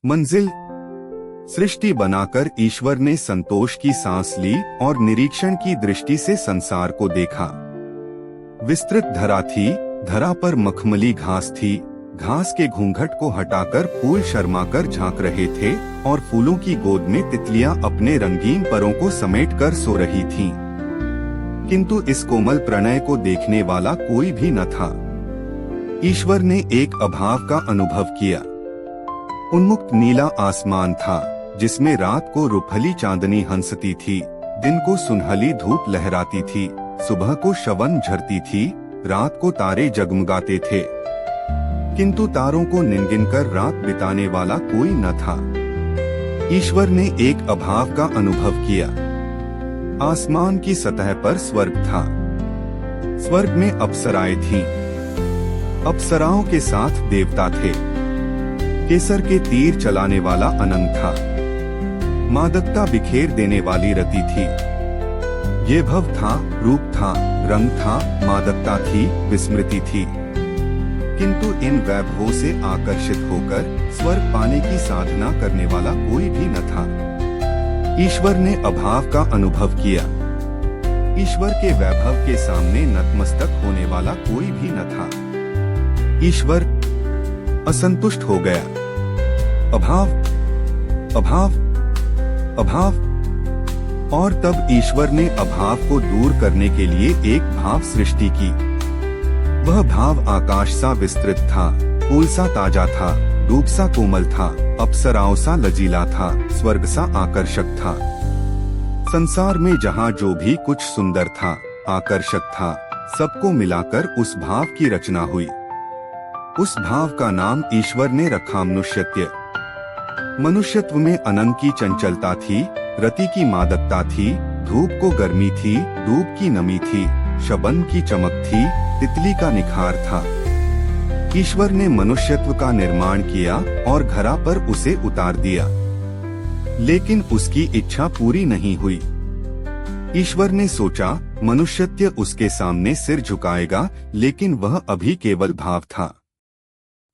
मंजिल। सृष्टि बनाकर ईश्वर ने संतोष की सांस ली और निरीक्षण की दृष्टि से संसार को देखा। विस्तृत धरा थी, धरा पर मखमली घास थी। घास के घूंघट को हटाकर फूल शर्माकर झांक रहे थे और फूलों की गोद में तितलियां अपने रंगीन परों को समेटकर सो रही थीं। किंतु इस कोमल प्रणय को देखने वाला कोई भी न था। ईश्वर ने एक अभाव का अनुभव किया। उन्मुक्त नीला आसमान था, जिसमें रात को रुपहली चांदनी हंसती थी, दिन को सुनहली धूप लहराती थी, सुबह को शवन झरती थी, रात को तारे जगमगाते थे। किंतु तारों को निनगिनकर रात बिताने वाला कोई न था। ईश्वर ने एक अभाव का अनुभव किया। आसमान की सतह पर स्वर्ग था। स्वर्ग में अप्सराएं थीं। अप्सराओं के साथ देवता थे। केसर के तीर चलाने वाला अनंत था। मादकता बिखेर देने वाली रति थी। ये भव था, रूप था, रंग था, मादकता थी, विस्मृति थी। किंतु इन वैभवों से आकर्षित होकर स्वर्ग पाने की साधना करने वाला कोई भी न था। ईश्वर ने अभाव का अनुभव किया। ईश्वर के वैभव के सामने नतमस्तक होने वाला कोई भी न था। ईश्वर असंतुष्ट हो गया। अभाव, अभाव, अभाव। और तब ईश्वर ने अभाव को दूर करने के लिए एक भाव सृष्टि की। वह भाव आकाश सा विस्तृत था, फूल सा ताजा था, धूप सा कोमल था, अप्सराओं सा लजीला था, स्वर्ग सा आकर्षक था। संसार में जहाँ जो भी कुछ सुंदर था, आकर्षक था, सबको मिलाकर उस भाव की रचना हुई। उस भाव का नाम ईश्वर ने रखा मनुष्यत्व। मनुष्यत्व में अनंत की चंचलता थी, रति की मादकता थी, धूप को गर्मी थी, धूप की नमी थी, शबन की चमक थी, तितली का निखार था। ईश्वर ने मनुष्यत्व का निर्माण किया और घरा पर उसे उतार दिया। लेकिन उसकी इच्छा पूरी नहीं हुई। ईश्वर ने सोचा मनुष्यत्व उसके सामने सिर झुकाएगा, लेकिन वह अभी केवल भाव था।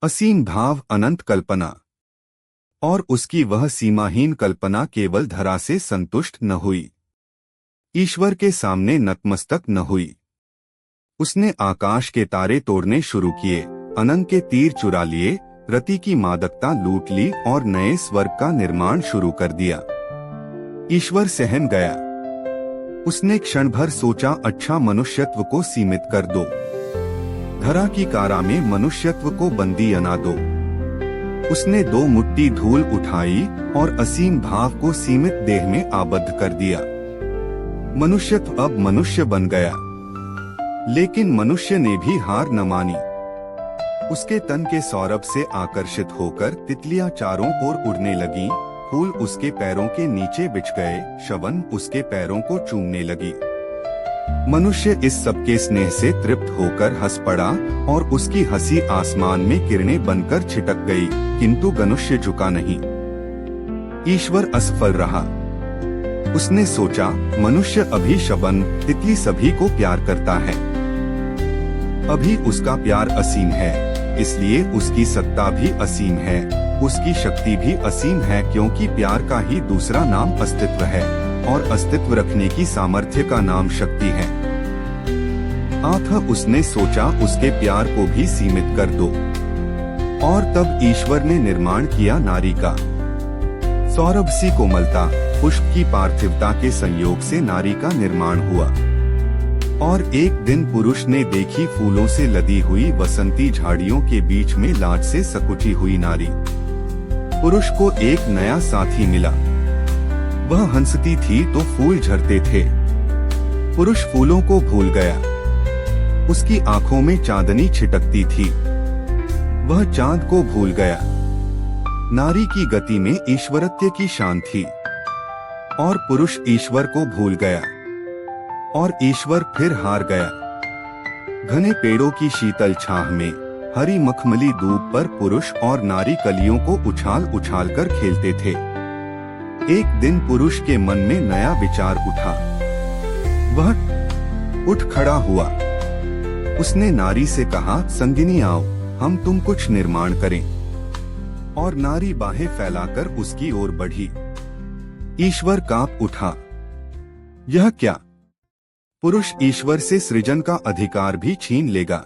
असीम भाव, अनंत कल्पना। और उसकी वह सीमाहीन कल्पना केवल धरा से संतुष्ट न हुई, ईश्वर के सामने नतमस्तक न हुई। उसने आकाश के तारे तोड़ने शुरू किए, अनंत के तीर चुरा लिए, रति की मादकता लूट ली और नए स्वर्ग का निर्माण शुरू कर दिया। ईश्वर सहम गया। उसने क्षण भर सोचा, अच्छा मनुष्यत्व को सीमित कर दो, धरा की कारा में मनुष्यत्व को बंदी बना दो। उसने 2 मुट्ठी धूल उठाई और असीम भाव को सीमित देह में आबद्ध कर दिया। मनुष्यत्व अब मनुष्य बन गया। लेकिन मनुष्य ने भी हार न मानी। उसके तन के सौरभ से आकर्षित होकर तितलियां चारों ओर उड़ने लगीं, फूल उसके पैरों के नीचे बिछ गए, शवन उसके पैरों को चूमने लगी। मनुष्य इस सबके स्नेह से तृप्त होकर हंस पड़ा और उसकी हंसी आसमान में किरणें बनकर छिटक गई, किंतु मनुष्य झुका नहीं। ईश्वर असफल रहा। उसने सोचा, मनुष्य अभी शबन, तितली सभी को प्यार करता है। अभी उसका प्यार असीम है, इसलिए उसकी सत्ता भी असीम है, उसकी शक्ति भी असीम है, क्योंकि प्यार का ही दूसरा नाम अस्तित्व है और अस्तित्व रखने की सामर्थ्य का नाम शक्ति है। उसने सोचा उसके प्यार को भी सीमित कर दो। और तब ईश्वर ने निर्माण किया नारी का। सौरभ सी कोमलता, पुष्प की पार्थिवता के संयोग से नारी का निर्माण हुआ। और एक दिन पुरुष ने देखी फूलों से लदी हुई वसंती झाड़ियों के बीच में लाज से सकुची हुई नारी। पुरुष को एक नया साथी मिला। वह हंसती थी तो फूल झरते थे। पुरुष फूलों को भूल गया। उसकी आंखों में चांदनी छिटकती थी। वह चांद को भूल गया। नारी की गति में ईश्वरत्व की शान थी। और पुरुष ईश्वर को भूल गया और ईश्वर फिर हार गया। घने पेड़ों की शीतल छाह में हरी मखमली दूब पर पुरुष और नारी कलियों को उछाल उछाल कर खेलते थे। एक दिन पुरुष के मन में नया विचार उठा। वह उठ खड़ा हुआ। उसने नारी से कहा, संगिनी आओ, हम तुम कुछ निर्माण करें। और नारी बाहें फैलाकर उसकी ओर बढ़ी। ईश्वर कांप उठा। यह क्या? पुरुष ईश्वर से सृजन का अधिकार भी छीन लेगा।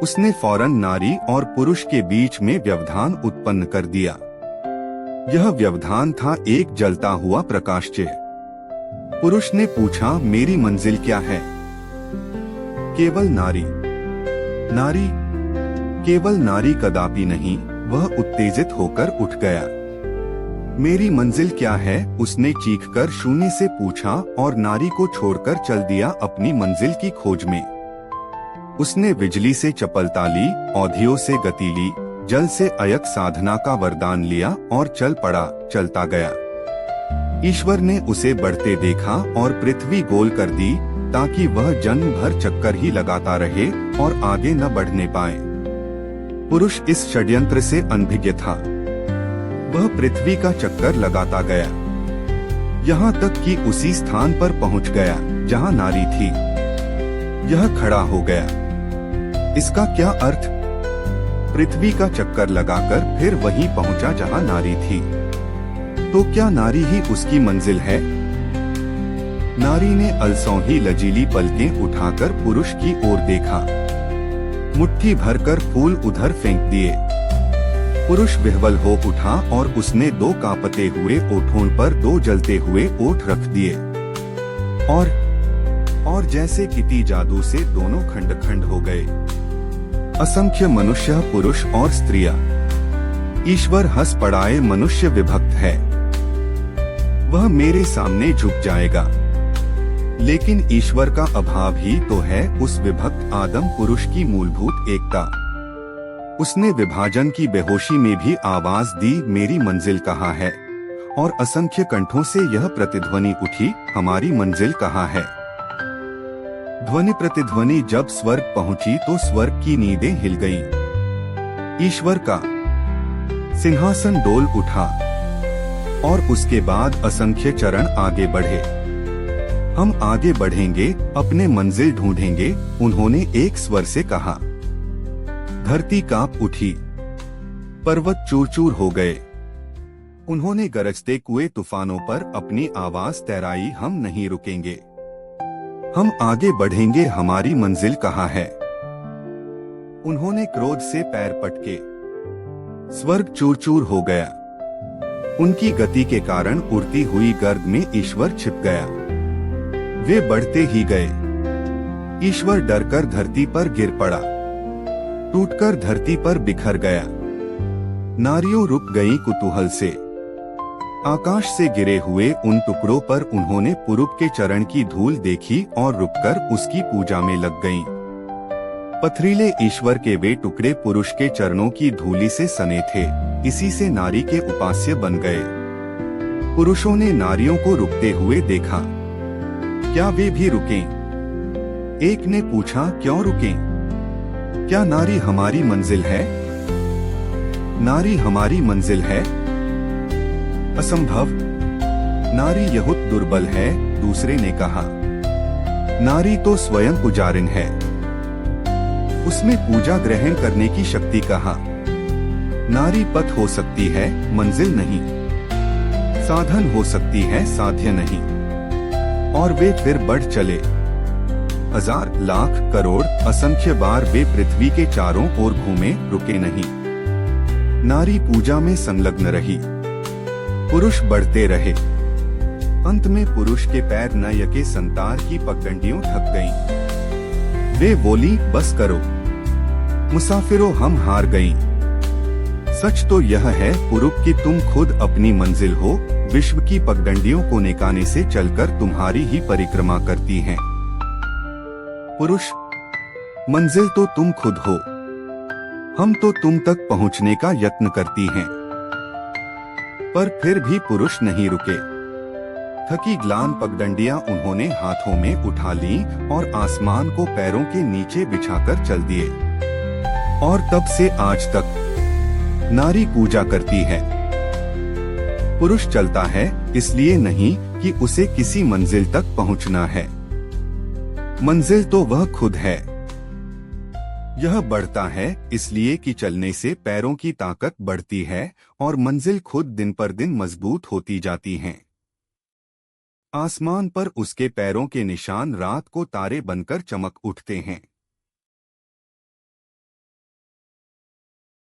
उसने फौरन नारी और पुरुष के बीच में व्यवधान उत्पन्न कर दिया। यह व्यवधान था एक जलता हुआ प्रकाशचिह्न। पुरुष ने पूछा, मेरी मंजिल क्या है? केवल नारी। नारी? केवल नारी कदापि नहीं। वह उत्तेजित होकर उठ गया। मेरी मंजिल क्या है? उसने चीखकर शून्य से पूछा और नारी को छोड़कर चल दिया अपनी मंजिल की खोज में। उसने बिजली से चपलता ली, औधियों से गति ली, जल से अयक साधना का वरदान लिया और चल पड़ा, चलता गया। ईश्वर ने उसे बढ़ते देखा और पृथ्वी गोल कर दी ताकि वह जन्म भर चक्कर ही लगाता रहे और आगे न बढ़ने पाए। पुरुष इस षड्यंत्र से अनभिज्ञ था। वह पृथ्वी का चक्कर लगाता गया, यहाँ तक कि उसी स्थान पर पहुँच गया जहाँ नारी थी। यह खड़ा हो गया। इसका क्या अर्थ? पृथ्वी का चक्कर लगाकर फिर वहीं पहुंचा जहां नारी थी। तो क्या नारी ही उसकी मंजिल है? नारी ने अलसों ही लजीली पलकें उठाकर पुरुष की ओर देखा। मुट्ठी भरकर फूल उधर फेंक दिए। पुरुष विह्वल हो उठा और उसने दो कांपते हुए ओठों पर दो जलते हुए ओठ रख दिए और जैसे किसी जादू से दोनों खंड खंड हो गए। असंख्य मनुष्य, पुरुष और स्त्रियां। ईश्वर हंस पड़ाए, मनुष्य विभक्त है। वह मेरे सामने झुक जाएगा। लेकिन ईश्वर का अभाव ही तो है उस विभक्त आदम पुरुष की मूलभूत एकता। उसने विभाजन की बेहोशी में भी आवाज दी, मेरी मंजिल कहाँ है? और असंख्य कंठों से यह प्रतिध्वनि उठी, हमारी मंजिल कहाँ है? ध्वनि प्रतिध्वनि जब स्वर्ग पहुंची तो स्वर्ग की नींदें हिल गईं। ईश्वर का सिंहासन डोल उठा और उसके बाद असंख्य चरण आगे बढ़े। हम आगे बढ़ेंगे, अपने मंजिल ढूंढेंगे, उन्होंने एक स्वर से कहा। धरती कांप उठी, पर्वत चूर चूर हो गए। उन्होंने गरजते कुएं तूफानों पर अपनी आवाज तैराई, हम नहीं रुकेंगे, हम आगे बढ़ेंगे, हमारी मंजिल कहाँ है? उन्होंने क्रोध से पैर पटके, स्वर्ग चूर चूर हो गया। उनकी गति के कारण उड़ती हुई गर्द में ईश्वर छिप गया। वे बढ़ते ही गए। ईश्वर डरकर धरती पर गिर पड़ा, टूटकर धरती पर बिखर गया। नारियों रुक गईं कुतूहल से। आकाश से गिरे हुए उन टुकड़ों पर उन्होंने पुरुष के चरण की धूल देखी और रुककर उसकी पूजा में लग गईं। पथरीले ईश्वर के वे टुकड़े पुरुष के चरणों की धूली से सने थे, इसी से नारी के उपास्य बन गए। पुरुषों ने नारियों को रुकते हुए देखा। क्या वे भी रुकें? एक ने पूछा, क्यों रुकें? क्या नारी हमारी मंजिल है? नारी हमारी मंजिल है? असंभव। नारी बहुत दुर्बल है, दूसरे ने कहा। नारी तो स्वयं पुजारिन है, उसमें पूजा ग्रहण करने की शक्ति कहा। नारी पथ हो सकती है, मंजिल नहीं। साधन हो सकती है, साध्य नहीं। और वे फिर बढ़ चले। हजार, लाख, करोड़, असंख्य बार वे पृथ्वी के चारों ओर घूमे, रुके नहीं। नारी पूजा में संलग्न रही, पुरुष बढ़ते रहे। अंत में पुरुष के पैर न यके संतार की पगडंडियों थक गईं। वे बोली, बस करो मुसाफिरों, हम हार गईं। सच तो यह है पुरुष कि तुम खुद अपनी मंजिल हो, विश्व की पगडंडियों को निकाने से चलकर तुम्हारी ही परिक्रमा करती हैं। पुरुष, मंजिल तो तुम खुद हो, हम तो तुम तक पहुंचने का यत्न करती हैं। पर फिर भी पुरुष नहीं रुके। थकी ग्लान पगडंडियां उन्होंने हाथों में उठा ली और आसमान को पैरों के नीचे बिछाकर चल दिए। और तब से आज तक नारी पूजा करती है। पुरुष चलता है इसलिए नहीं कि उसे किसी मंजिल तक पहुंचना है, मंजिल तो वह खुद है। यह बढ़ता है इसलिए कि चलने से पैरों की ताकत बढ़ती है और मंजिल खुद दिन पर दिन मजबूत होती जाती है। आसमान पर उसके पैरों के निशान रात को तारे बनकर चमक उठते हैं।